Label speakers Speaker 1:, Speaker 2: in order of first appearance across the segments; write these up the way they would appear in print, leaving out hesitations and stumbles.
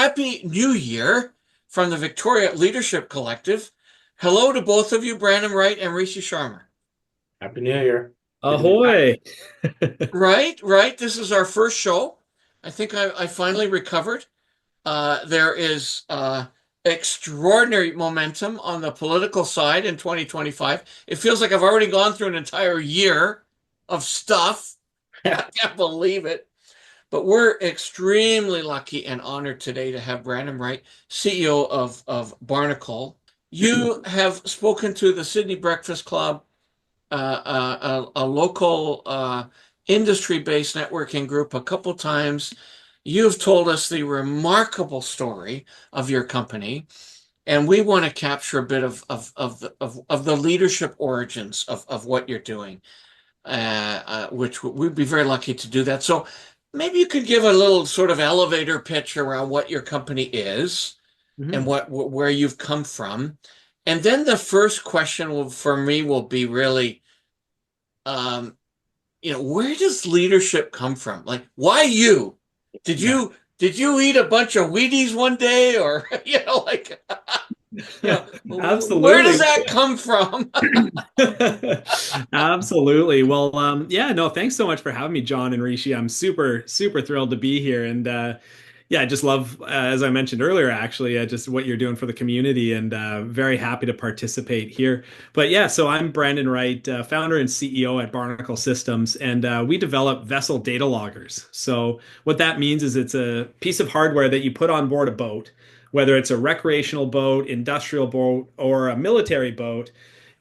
Speaker 1: Happy New Year from the Victoria Leadership Collective. Hello to both of you, Brandon Wright and Rishi Sharma.
Speaker 2: Happy New Year. Good to be back.
Speaker 1: Ahoy! Right. This is our first show. I think I finally recovered. There is extraordinary momentum on the political side in 2025. It feels like I've already gone through an entire year of stuff. I can't believe it. But we're extremely lucky and honored today to have Brandon Wright, CEO of Barnacle. You have spoken to the Sydney Breakfast Club, a local industry-based networking group, a couple times. You've told us the remarkable story of your company, and we want to capture a bit of the leadership origins of what you're doing, which we'd be very lucky to do that. So maybe you could give a little sort of elevator pitch around what your company is and
Speaker 2: Mhm.
Speaker 1: where you've come from. And then the first question for me will be really, um, where does leadership come from? Like, why you? Did
Speaker 2: Yeah.
Speaker 1: you did you eat a bunch of Wheaties one day, or like, where does
Speaker 2: Absolutely.
Speaker 1: that come from?
Speaker 2: Absolutely. Well, yeah, no, thanks so much for having me, John and Rishi. I'm super, super thrilled to be here. And yeah, I just love, as I mentioned earlier, actually, just what you're doing for the community and very happy to participate here. But yeah, so I'm Brandon Wright, founder and CEO at Barnacle Systems, and we develop vessel data loggers. So what that means is it's a piece of hardware that you put on board a boat, whether it's a recreational boat, industrial boat, or a military boat,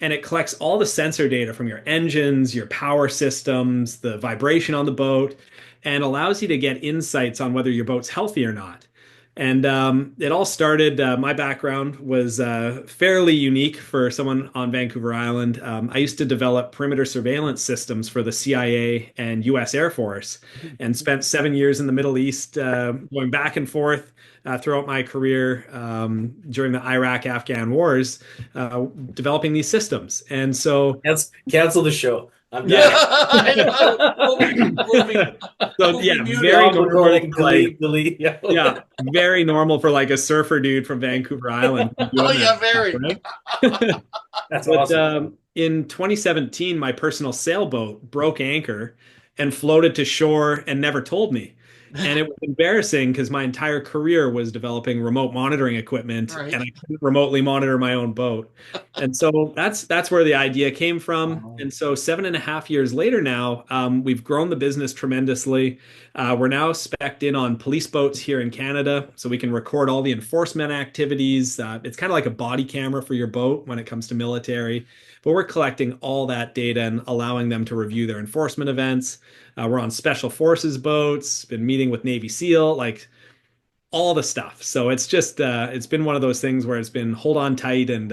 Speaker 2: and it collects all the sensor data from your engines, your power systems, the vibration on the boat, and allows you to get insights on whether your boat's healthy or not. And it all started, my background was fairly unique for someone on Vancouver Island. I used to develop perimeter surveillance systems for the CIA and US Air Force and spent 7 years in the Middle East, going back and forth throughout my career during the Iraq-Afghan wars, developing these systems. And so,
Speaker 3: Cancel the show. I'm
Speaker 1: Yeah,
Speaker 3: done.
Speaker 1: I know.
Speaker 2: so
Speaker 1: We'll be
Speaker 2: yeah,
Speaker 1: muted.
Speaker 2: very
Speaker 3: Stop
Speaker 2: normal
Speaker 3: recording,
Speaker 2: for like
Speaker 3: delete, delete. Yeah.
Speaker 2: yeah, very normal for like a surfer dude from Vancouver Island to be
Speaker 1: Oh
Speaker 2: doing that
Speaker 1: yeah,
Speaker 2: stuff,
Speaker 1: very.
Speaker 2: right?
Speaker 3: That's
Speaker 2: But
Speaker 3: awesome.
Speaker 2: in 2017, my personal sailboat broke anchor and floated to shore and never told me. And it was embarrassing because my entire career was developing remote monitoring equipment and
Speaker 1: Right.
Speaker 2: I couldn't remotely monitor my own boat. And so that's where the idea came from.
Speaker 3: Oh.
Speaker 2: And so 7.5 years later now, we've grown the business tremendously. We're now spec'd in on police boats here in Canada, so we can record all the enforcement activities. It's kind of like a body camera for your boat when it comes to military, but we're collecting all that data and allowing them to review their enforcement events. We're on special forces boats, been meeting with Navy SEAL, like all the stuff. So it's just it's been one of those things where it's been hold on tight and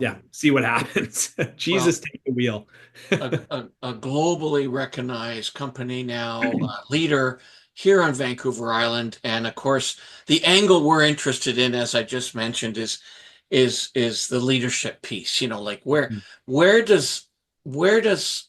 Speaker 2: yeah, see what happens.
Speaker 1: Well,
Speaker 2: Jesus, take the wheel.
Speaker 1: a globally recognized company now, leader here on Vancouver Island, and of course, the angle we're interested in, as I just mentioned, is the leadership piece. Like where does where does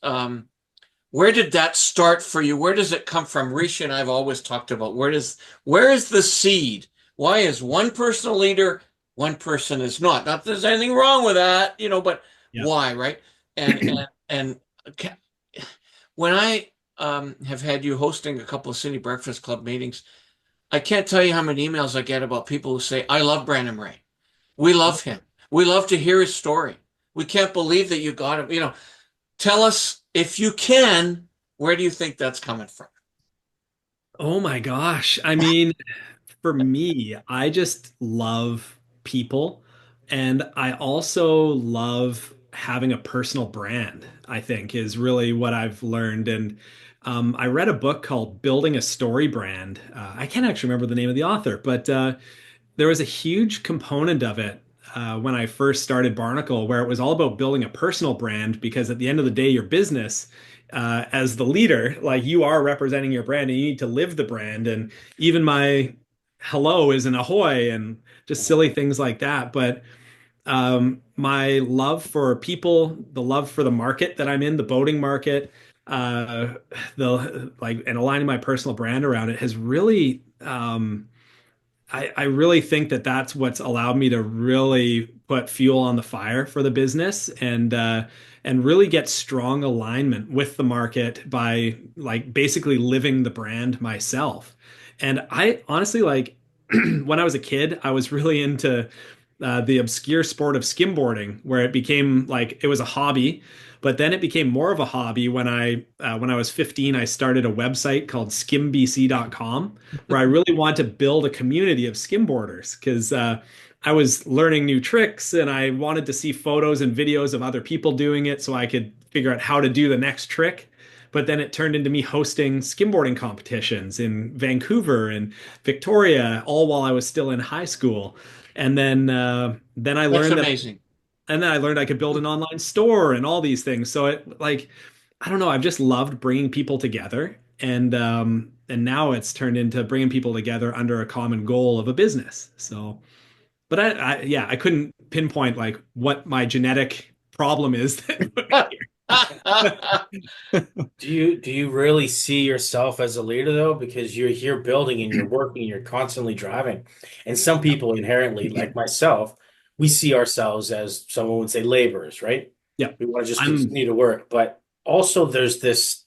Speaker 1: where did that start for you? Where does it come from? Rishi and I've always talked about where is the seed? Why is one person a leader, one person is not? Not that there's anything wrong with that, but
Speaker 2: Yeah.
Speaker 1: why, right? And when I have had you hosting a couple of City Breakfast Club meetings, I can't tell you how many emails I get about people who say, "I love Brandon Ray. We love him. We love to hear his story. We can't believe that you got him." Tell us if you can, where do you think that's coming from?
Speaker 2: Oh my gosh. I mean, for me, I just love people and I also love having a personal brand, I think is really what I've learned. And I read a book called Building a Story Brand. I can't actually remember the name of the author, but there was a huge component of it when I first started Barnacle where it was all about building a personal brand because at the end of the day, your business, as the leader, like you are representing your brand and you need to live the brand. And even my hello is an ahoy and just silly things like that. But my love for people, the love for the market that I'm in, the boating market, uh, the like, and aligning my personal brand around it has really I really think that that's what's allowed me to really put fuel on the fire for the business and really get strong alignment with the market by like basically living the brand myself. And I honestly like when I was a kid, I was really into the obscure sport of skimboarding, where it became like it was a hobby, but then it became more of a hobby when I was 15, I started a website called skimbc.com where I really wanted to build a community of skimboarders because I was learning new tricks and I wanted to see photos and videos of other people doing it so I could figure out how to do the next trick. But then it turned into me hosting skimboarding competitions in Vancouver and Victoria, all while I was still in high school. And then I
Speaker 1: That's
Speaker 2: learned that
Speaker 1: amazing.
Speaker 2: and then I learned I could build an online store and all these things. So it like I don't know, I've just loved bringing people together and now it's turned into bringing people together under a common goal of a business. So but yeah, I couldn't pinpoint like what my genetic problem is that put me here.
Speaker 3: Do you really see yourself as a leader though? Because you're here building and you're working, you're constantly driving. And some people inherently, like myself, we see ourselves as someone would say laborers, right?
Speaker 2: Yeah.
Speaker 3: We want to just
Speaker 2: I'm
Speaker 3: continue to work. But also there's this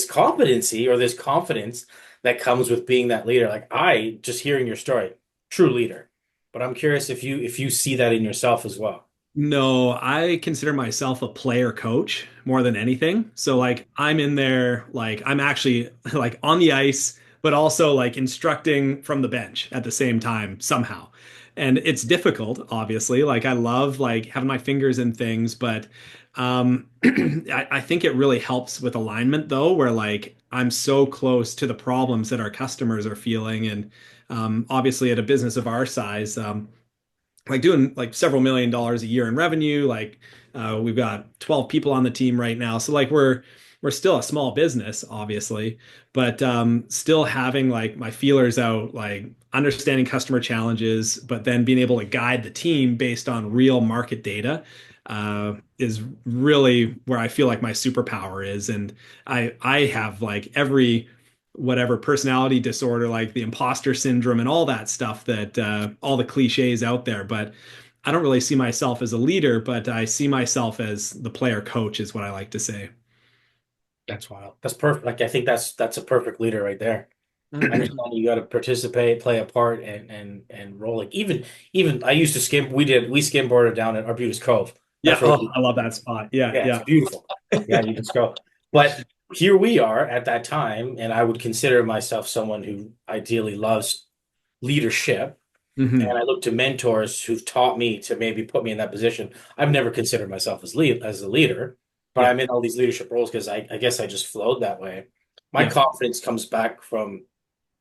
Speaker 3: competency or this confidence that comes with being that leader. Like I just hearing your story, true leader. But I'm curious if you see that in yourself as well.
Speaker 2: No, I consider myself a player coach more than anything. So like I'm in there like I'm actually like on the ice, but also like instructing from the bench at the same time somehow. And it's difficult, obviously. Like I love like having my fingers in things, but I think it really helps with alignment though, where like I'm so close to the problems that our customers are feeling. And obviously at a business of our size, like doing like several $1 million a year in revenue. Like we've got 12 people on the team right now. So like we're still a small business, obviously, but still having like my feelers out, like understanding customer challenges, but then being able to guide the team based on real market data is really where I feel like my superpower is. And I have like every whatever personality disorder, like the imposter syndrome and all that stuff that all the cliches out there. But I don't really see myself as a leader, but I see myself as the player coach, is what I like to say.
Speaker 3: That's wild. That's perfect. Like I think that's a perfect leader right there. I
Speaker 1: Mhm.
Speaker 3: understand you got to participate, play a part, and roll. Like even I used to skim. We skimboarded down at Arbutus Cove.
Speaker 2: Yeah.
Speaker 3: That's where
Speaker 2: Oh,
Speaker 3: we,
Speaker 2: I love that spot. Yeah.
Speaker 3: yeah, it's
Speaker 2: Yeah.
Speaker 3: beautiful. Yeah, you just go. But here we are at that time, and I would consider myself someone who ideally loves leadership. And
Speaker 2: Hmm.
Speaker 3: I look to mentors who've taught me to maybe put me in that position. I've never considered myself as a leader, but
Speaker 2: Yeah.
Speaker 3: I'm in all these leadership roles because I guess I just flowed that way. My
Speaker 2: Yeah.
Speaker 3: confidence comes back from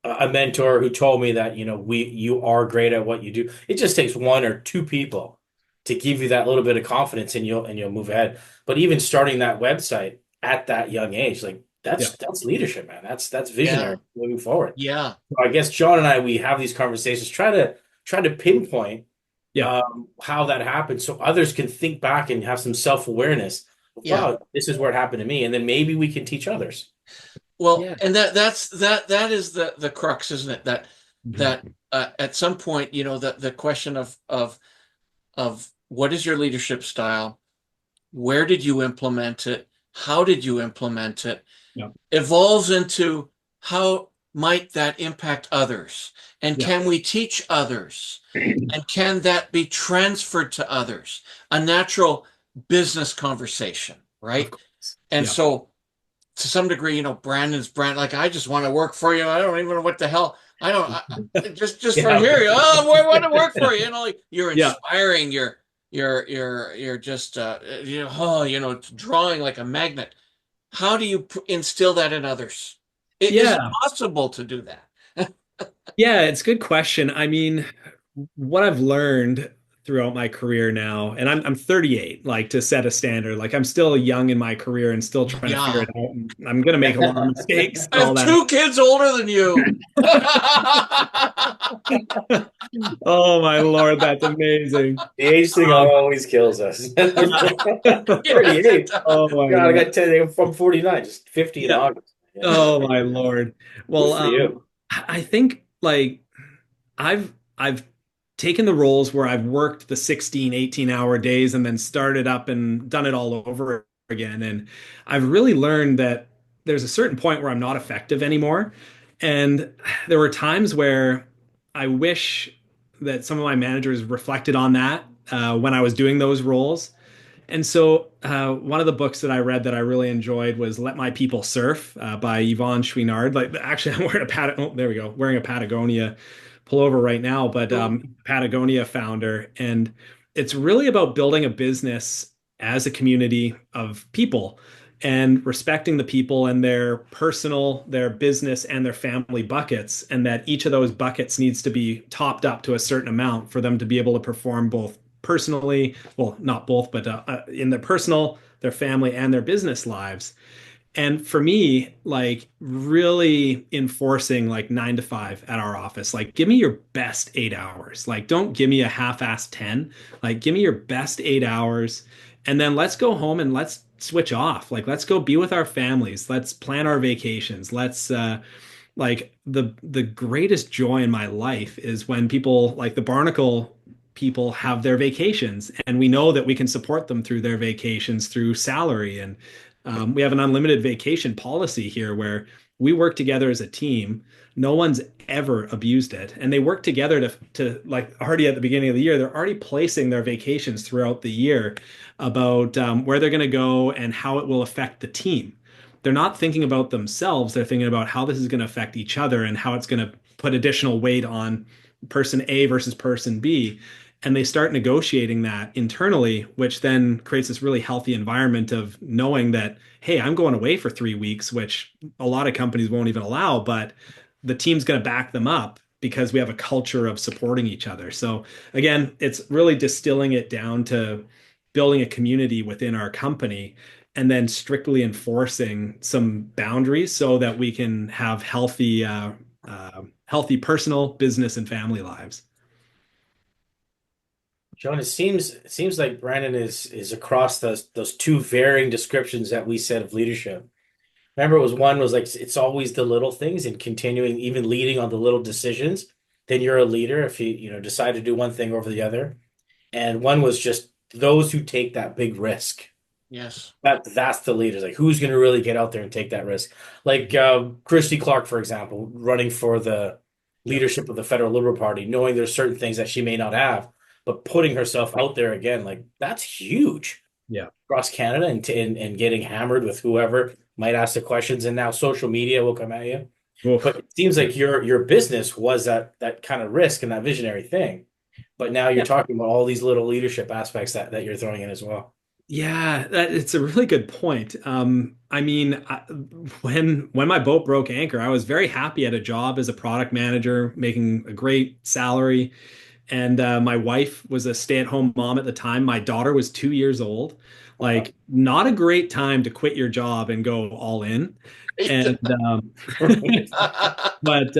Speaker 3: a mentor who told me that, you are great at what you do. It just takes one or two people to give you that little bit of confidence and you'll move ahead. But even starting that website at that young age, like
Speaker 2: Yeah.
Speaker 3: that's leadership, man. That's
Speaker 1: Yeah.
Speaker 3: visionary moving forward.
Speaker 1: Yeah.
Speaker 3: I guess John and I we have these conversations, try to pinpoint
Speaker 2: Yeah.
Speaker 3: how that happened so others can think back and have some self-awareness.
Speaker 1: Yeah.
Speaker 3: Wow, this is where it happened to me, and then maybe we can teach others.
Speaker 1: Well,
Speaker 2: Yeah.
Speaker 1: and that is the crux, isn't it? That
Speaker 2: Mhm.
Speaker 1: at some point, the question of what is your leadership style? Where did you implement it? How did you implement it?
Speaker 2: Yeah.
Speaker 1: Evolves into how might that impact others? And
Speaker 2: Yeah.
Speaker 1: can we teach others? And can that be transferred to others? A natural business conversation,
Speaker 2: Of
Speaker 1: right?
Speaker 2: course.
Speaker 1: And
Speaker 2: Yeah.
Speaker 1: so to some degree, Brandon's brand, like I just want to work for you. I don't even know what the hell. I don't just from
Speaker 3: Yeah,
Speaker 1: here. Oh, I want to work for you. You're
Speaker 2: Yeah.
Speaker 1: inspiring. You're just it's drawing like a magnet. How do you instill that in others? Is it
Speaker 2: Yeah.
Speaker 1: possible to do that?
Speaker 2: Yeah, it's a good question. I mean, what I've learned throughout my career now, and I'm 38, like to set a standard. Like I'm still young in my career and still trying to figure it
Speaker 1: Yeah.
Speaker 2: out. And I'm gonna make a lot of mistakes
Speaker 1: I
Speaker 2: and
Speaker 1: have
Speaker 2: all that.
Speaker 1: two kids older than you.
Speaker 2: Oh my Lord, that's amazing.
Speaker 3: the age thing
Speaker 2: Um,
Speaker 3: always kills us.
Speaker 2: yeah.
Speaker 3: 38.
Speaker 2: Oh my
Speaker 3: God, I
Speaker 2: Lord.
Speaker 3: got 10. I'm 49, just 50 in
Speaker 2: Yeah.
Speaker 3: August. Yeah.
Speaker 2: Oh my Lord.
Speaker 3: Good
Speaker 2: Well,
Speaker 3: for you.
Speaker 2: I think like I've I've taken the roles where I've worked the 16, 18-hour days and then started up and done it all over again. And I've really learned that there's a certain point where I'm not effective anymore. And there were times where I wish that some of my managers reflected on that when I was doing those roles. And so, one of the books that I read that I really enjoyed was "Let My People Surf" by Yvonne Chouinard. Like, actually, I'm wearing a there we go, wearing a Patagonia pullover right now, but
Speaker 1: Cool.
Speaker 2: Patagonia founder, and it's really about building a business as a community of people and respecting the people and their personal, their business, and their family buckets, and that each of those buckets needs to be topped up to a certain amount for them to be able to perform both personally, well, not both, but in their personal, their family, and their business lives. And for me, like really enforcing like 9 to 5 at our office, like give me your best 8 hours. Like don't give me a half-assed 10. Like give me your best 8 hours. And then let's go home and let's switch off. Like let's go be with our families. Let's plan our vacations. Let's like the greatest joy in my life is when people like the Barnacle people have their vacations and we know that we can support them through their vacations through salary and we have an unlimited vacation policy here where we work together as a team. No one's ever abused it and they work together to like already at the beginning of the year they're already placing their vacations throughout the year about where they're going to go and how it will affect the team. They're not thinking about themselves. They're thinking about how this is going to affect each other and how it's going to put additional weight on person A versus person B. And they start negotiating that internally, which then creates this really healthy environment of knowing that, hey, I'm going away for 3 weeks, which a lot of companies won't even allow, but the team's going to back them up because we have a culture of supporting each other. So again, it's really distilling it down to building a community within our company and then strictly enforcing some boundaries so that we can have healthy personal, business, and family lives.
Speaker 3: John, it seems like Brandon is across those two varying descriptions that we said of leadership. Remember, it was one was like it's always the little things and continuing, even leading on the little decisions. Then you're a leader if you decide to do one thing over the other. And one was just those who take that big risk.
Speaker 1: Yes.
Speaker 3: That's the leaders. Like who's going to really get out there and take that risk? Like Christy Clark, for example, running for the
Speaker 2: Yeah.
Speaker 3: leadership of the Federal Liberal Party, knowing there's certain things that she may not have, but putting herself out there again, like that's huge
Speaker 2: Yeah.
Speaker 3: across Canada and getting hammered with whoever might ask the questions. And now social media will come at you. But
Speaker 2: Oof.
Speaker 3: it seems like your business was that kind of risk and that visionary thing. But now you're talking about all these little leadership aspects that you're throwing in as well.
Speaker 2: Yeah, it's a really good point. I mean, when my boat broke anchor, I was very happy at a job as a product manager, making a great salary, and my wife was a stay-at-home mom at the time. My daughter was 2 years old.
Speaker 3: Wow.
Speaker 2: Like, not a great time to quit your job and go all in. And but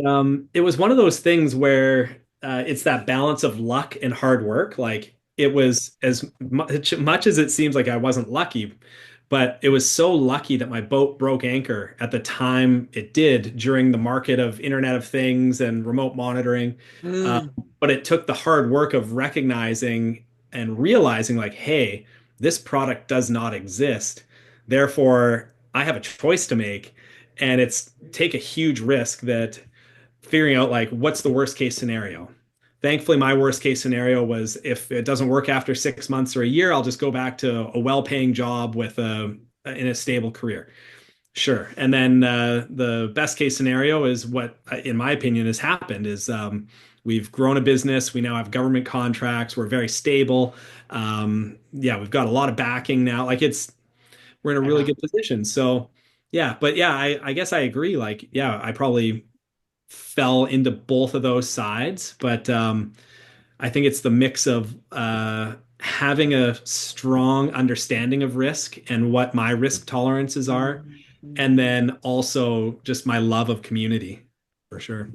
Speaker 2: it was one of those things where it's that balance of luck and hard work. Like it was as much as it seems like I wasn't lucky, but it was so lucky that my boat broke anchor at the time it did during the market of Internet of Things and remote monitoring. Uh,
Speaker 1: Mm.
Speaker 2: but it took the hard work of recognizing and realizing, like, hey, this product does not exist. Therefore, I have a choice to make and it's take a huge risk that figuring out like what's the worst case scenario. Thankfully, my worst case scenario was if it doesn't work after 6 months or a year, I'll just go back to a well-paying job with a in a stable career. Sure. And then the best case scenario is what, in my opinion, has happened is we've grown a business. We now have government contracts. We're very stable. Yeah, we've got a lot of backing now. Like we're in a really
Speaker 1: Yeah.
Speaker 2: good position. So yeah, but yeah, I guess I agree. Like, yeah, I probably fell into both of those sides, but I think it's the mix of having a strong understanding of risk and what my risk tolerances are, and then also just my love of community for sure.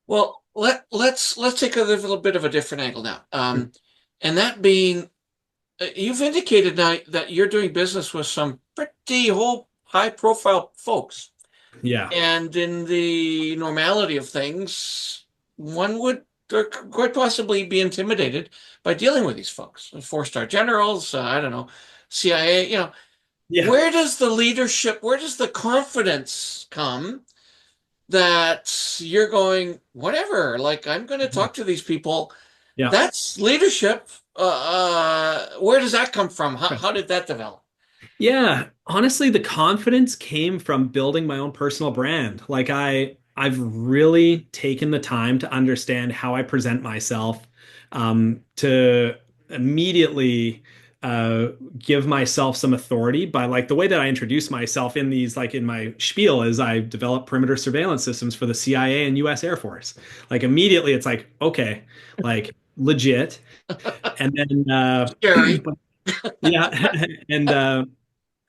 Speaker 1: Well, let's take a little bit of a different angle now. And that being, you've indicated now that you're doing business with some pretty whole high profile folks.
Speaker 2: Yeah.
Speaker 1: And in the normality of things, one would quite possibly be intimidated by dealing with these folks, four-star generals, I don't know, CIA,
Speaker 2: Yeah.
Speaker 1: where does the confidence come that you're going, whatever, like I'm going to talk to these people.
Speaker 2: Yeah.
Speaker 1: That's leadership. Where does that come from? How did that develop?
Speaker 2: Yeah, honestly, the confidence came from building my own personal brand. Like I've really taken the time to understand how I present myself, to immediately uh, give myself some authority by like the way that I introduce myself in these, like in my spiel, is I develop perimeter surveillance systems for the CIA and US Air Force. Like immediately, it's like, okay, like legit. And then,
Speaker 1: Scary.
Speaker 2: yeah, and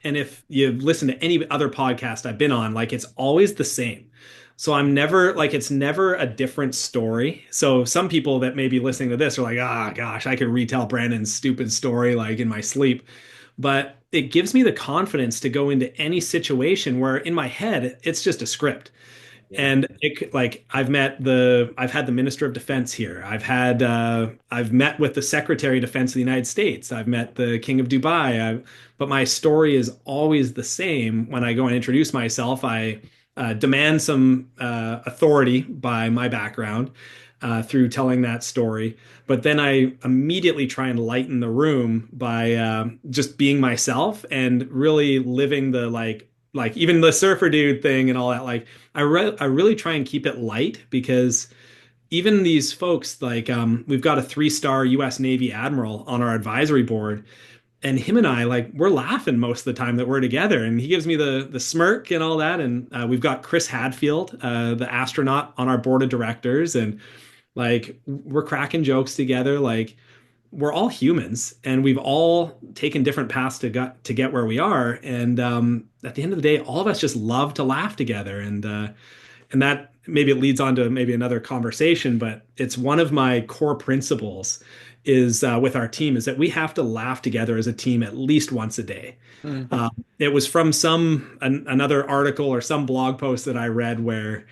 Speaker 2: and if you listen to any other podcast I've been on, like it's always the same. So I'm never like it's never a different story. So some people that may be listening to this are like, ah, gosh, I could retell Brandon's stupid story like in my sleep. But it gives me the confidence to go into any situation where in my head it's just a script.
Speaker 3: Yeah.
Speaker 2: And like I've had the Minister of Defense here. I've met with the Secretary of Defense of the United States. I've met the King of Dubai. But my story is always the same. When I go and introduce myself, I demand some authority by my background through telling that story. But then I immediately try and lighten the room by just being myself and really living the like even the surfer dude thing and all that. Like I really try and keep it light because even these folks like we've got a 3-star US Navy admiral on our advisory board, and him and I like we're laughing most of the time that we're together, and he gives me the smirk and all that. And we've got Chris Hadfield, the astronaut, on our board of directors, and like we're cracking jokes together. Like we're all humans and we've all taken different paths to get where we are. And at the end of the day, all of us just love to laugh together. And that maybe it leads on to maybe another conversation, but it's one of my core principles is with our team is that we have to laugh together as a team at least once a day.
Speaker 1: Hmm.
Speaker 2: It was from another article or some blog post that I read where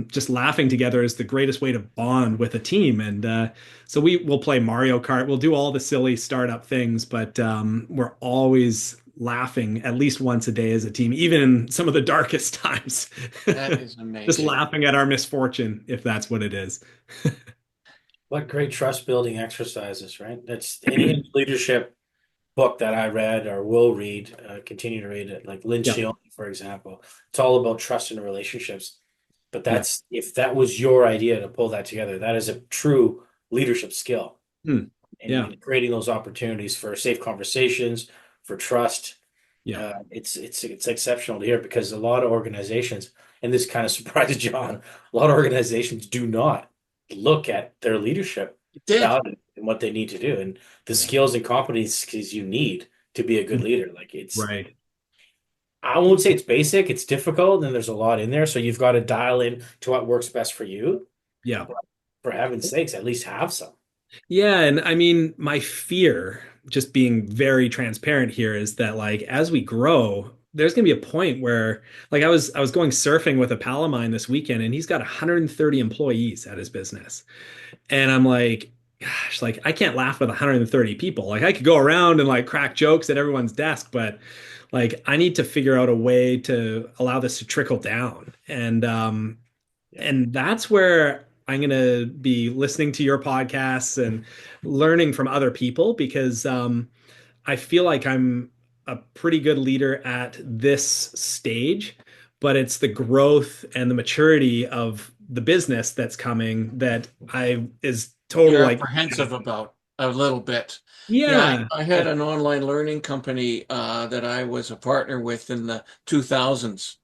Speaker 2: just laughing together is the greatest way to bond with a team. And so we will play Mario Kart. We'll do all the silly startup things, but we're always laughing at least once a day as a team, even in some of the darkest times.
Speaker 1: That is
Speaker 2: Just
Speaker 1: amazing.
Speaker 2: laughing at our misfortune, if that's what it is.
Speaker 3: What great trust building exercises, right? That's any leadership book that I read or will read, continue to read it, like Lynn
Speaker 2: Yeah,
Speaker 3: Shield, for example. It's all about trust and relationships. But
Speaker 2: yeah,
Speaker 3: that's if that was your idea to pull that together, that is a true leadership skill
Speaker 2: hmm, yeah,
Speaker 3: in creating those opportunities for safe conversations, for trust.
Speaker 2: yeah,
Speaker 3: It's exceptional to hear because a lot of organizations, and this kind of surprised John, a lot of organizations do not look at their leadership
Speaker 1: It did.
Speaker 3: value and what they need to do and the
Speaker 2: yeah.
Speaker 3: skills and competencies you need to be a good leader. Like
Speaker 2: Right.
Speaker 3: I won't say it's basic, it's difficult, and there's a lot in there. So you've got to dial in to what works best for you.
Speaker 2: Yeah.
Speaker 3: But for heaven's sakes, at least have some.
Speaker 2: Yeah, and I mean, my fear, just being very transparent here, is that like as we grow, there's gonna be a point where like I was going surfing with a pal of mine this weekend, and he's got 130 employees at his business. And I'm like, gosh, like I can't laugh with 130 people. Like I could go around and like crack jokes at everyone's desk, but like I need to figure out a way to allow this to trickle down.
Speaker 3: Yeah.
Speaker 2: And that's where I'm going to be listening to your podcasts and learning from other people because I feel like I'm a pretty good leader at this stage, but it's the growth and the maturity of the business that's coming that I is total
Speaker 1: You're
Speaker 2: like,
Speaker 1: apprehensive about a little bit. Yeah,
Speaker 2: yeah.
Speaker 1: I had an online learning company that I was a partner with in the 2000s.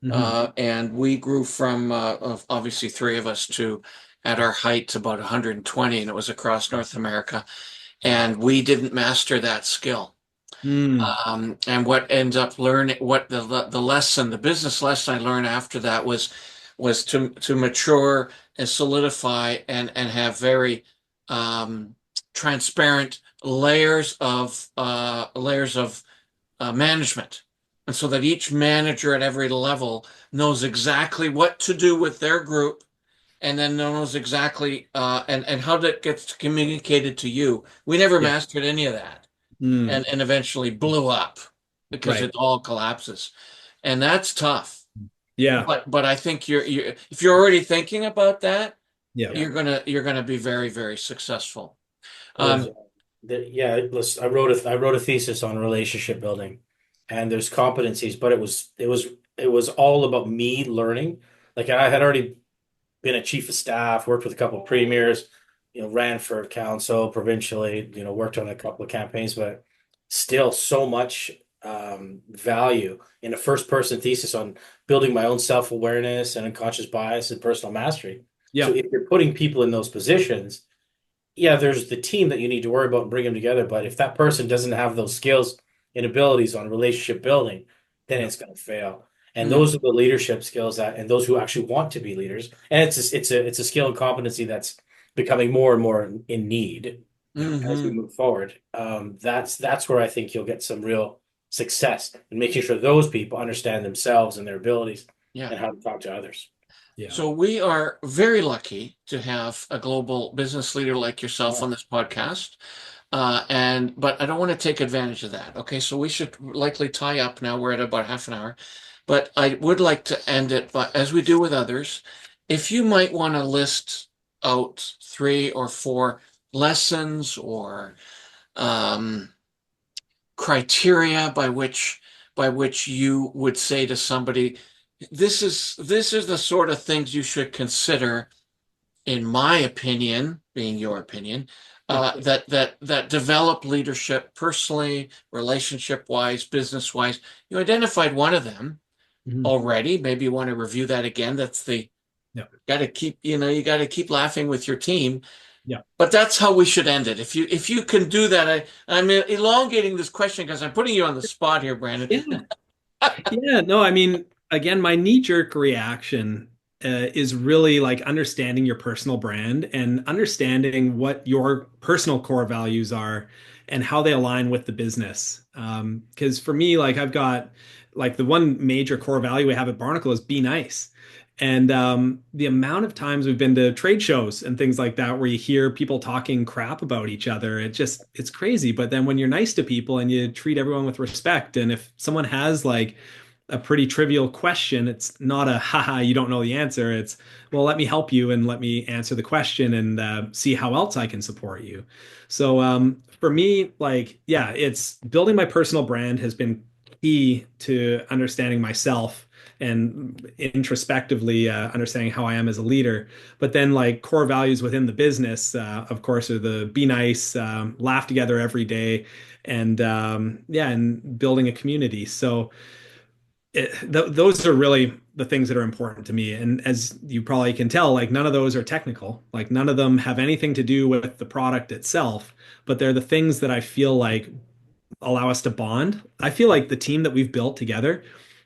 Speaker 2: Mhm.
Speaker 1: And we grew from obviously three of us to at our height about 120, and it was across North America. And we didn't master that skill.
Speaker 2: Mm,
Speaker 1: And what ends up learning, what the lesson, the business lesson I learned after that was to mature and solidify and have very transparent layers of management. And so that each manager at every level knows exactly what to do with their group and then knows exactly and how that gets communicated to you. We never
Speaker 2: Yeah.
Speaker 1: mastered any of that,
Speaker 2: Mm,
Speaker 1: and eventually blew up because
Speaker 2: right.
Speaker 1: it all collapses, and that's tough.
Speaker 2: Yeah.
Speaker 1: But I think you're if you're already thinking about that,
Speaker 2: Yeah.
Speaker 3: Yeah.
Speaker 1: you're gonna be very, very successful.
Speaker 3: There's
Speaker 1: Um,
Speaker 3: yeah, listen, I wrote a thesis on relationship building, and there's competencies, but it was all about me learning. Like I had already been a chief of staff, worked with a couple of premiers, ran for council provincially, worked on a couple of campaigns, but still so much value in a first person thesis on building my own self-awareness and unconscious bias and personal mastery. So
Speaker 2: Yeah.
Speaker 3: if you're putting people in those positions, yeah, there's the team that you need to worry about and bring them together. But if that person doesn't have those skills and abilities on relationship building, then
Speaker 2: Yeah.
Speaker 3: it's going to fail. And
Speaker 1: mm,
Speaker 3: those are the leadership skills and those who actually want to be leaders. And it's a skill and competency that's becoming more and more in need
Speaker 2: Yeah.
Speaker 3: as we
Speaker 1: mhm.
Speaker 3: move forward. That's where I think you'll get some real success in making sure those people understand themselves and their abilities
Speaker 1: Yeah.
Speaker 3: and how to talk to others.
Speaker 2: Yeah.
Speaker 1: So we are very lucky to have a global business leader like yourself
Speaker 3: Yeah.
Speaker 1: on this podcast. But I don't want to take advantage of that. Okay, so we should likely tie up now. We're at about half an hour, but I would like to end it, but as we do with others, if you might want to list out 3 or 4 lessons or um, criteria by which you would say to somebody, this is the sort of things you should consider, in my opinion, being your opinion, that develop leadership personally, relationship wise, business wise. You identified one of them
Speaker 2: Mhm.
Speaker 1: already. Maybe you want to review that again. That's the
Speaker 2: Yeah.
Speaker 1: got to keep you got to keep laughing with your team.
Speaker 2: Yeah.
Speaker 1: But that's how we should end it. If you can do that, I'm elongating this question because I'm putting you on the spot here, Brandon.
Speaker 2: Yeah. Yeah, no, I mean, again, my knee-jerk reaction is really like understanding your personal brand and understanding what your personal core values are and how they align with the business. Because for me, like I've got like the one major core value we have at Barnacle is be nice. And the amount of times we've been to trade shows and things like that where you hear people talking crap about each other, it's crazy. But then when you're nice to people and you treat everyone with respect, and if someone has like a pretty trivial question, it's not a haha, you don't know the answer. It's, well, let me help you and let me answer the question and see how else I can support you. So for me, like, yeah, it's building my personal brand has been key to understanding myself and introspectively understanding how I am as a leader. But then, like, core values within the business, of course, are the be nice, laugh together every day, and yeah, and building a community. So those are really the things that are important to me. And as you probably can tell, like none of those are technical. Like none of them have anything to do with the product itself, but they're the things that I feel like allow us to bond. I feel like the team that we've built together,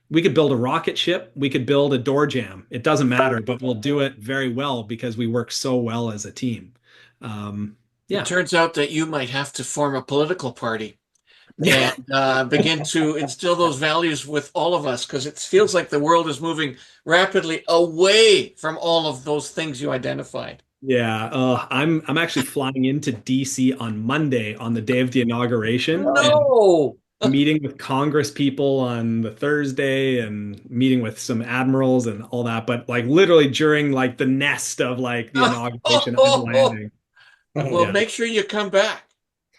Speaker 2: we could build a rocket ship, we could build a door jam. It doesn't matter, but we'll do it very well because we work so well as a team.
Speaker 1: It
Speaker 2: Yeah.
Speaker 1: turns out that you might have to form a political party
Speaker 2: Yeah.
Speaker 1: and begin to instill those values with all of us because it feels like the world is moving rapidly away from all of those things you identified.
Speaker 2: Yeah, I'm actually flying into DC on Monday on the day of the inauguration and
Speaker 1: No.
Speaker 2: meeting with Congress people on the Thursday and meeting with some admirals and all that. But like literally during like the nest of like the inauguration, I'm landing.
Speaker 1: Well,
Speaker 2: Yeah,
Speaker 1: make sure you come back.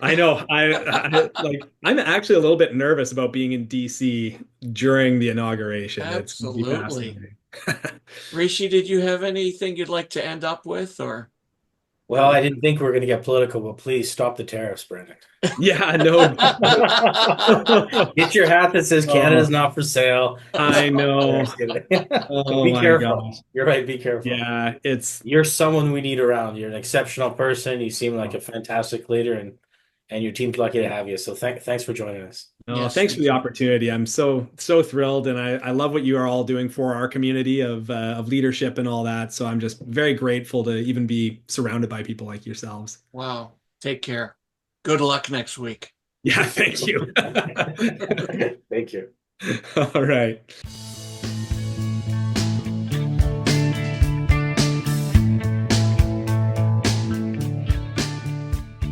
Speaker 2: I know. I like I'm actually a little bit nervous about being in DC during the inauguration. It's gonna be
Speaker 1: Absolutely.
Speaker 2: fascinating.
Speaker 1: Rishi, did you have anything you'd like to end up with, or
Speaker 3: Well, I didn't think we were going to get political, but please stop the tariffs, Brandon.
Speaker 2: Yeah, no doubt.
Speaker 3: Get your hat that says Canada's
Speaker 2: Oh,
Speaker 3: not for sale.
Speaker 2: I
Speaker 3: Stop the
Speaker 2: know.
Speaker 3: tariffs. Get But
Speaker 2: Oh
Speaker 3: be
Speaker 2: my
Speaker 3: careful.
Speaker 2: gosh.
Speaker 3: You're right. Be careful.
Speaker 2: Yeah, it's
Speaker 3: You're someone we need around. You're an exceptional person. You seem like a fantastic leader, and your team's lucky to have you. So thanks for joining us.
Speaker 2: no,
Speaker 1: yes,
Speaker 2: thanks for the
Speaker 1: Rishi.
Speaker 2: opportunity. I'm so thrilled, and I love what you are all doing for our community of leadership and all that. So I'm just very grateful to even be surrounded by people like yourselves.
Speaker 1: Wow. Take care. Good luck next week.
Speaker 2: Yeah, thank you.
Speaker 3: Thank you.
Speaker 2: All right.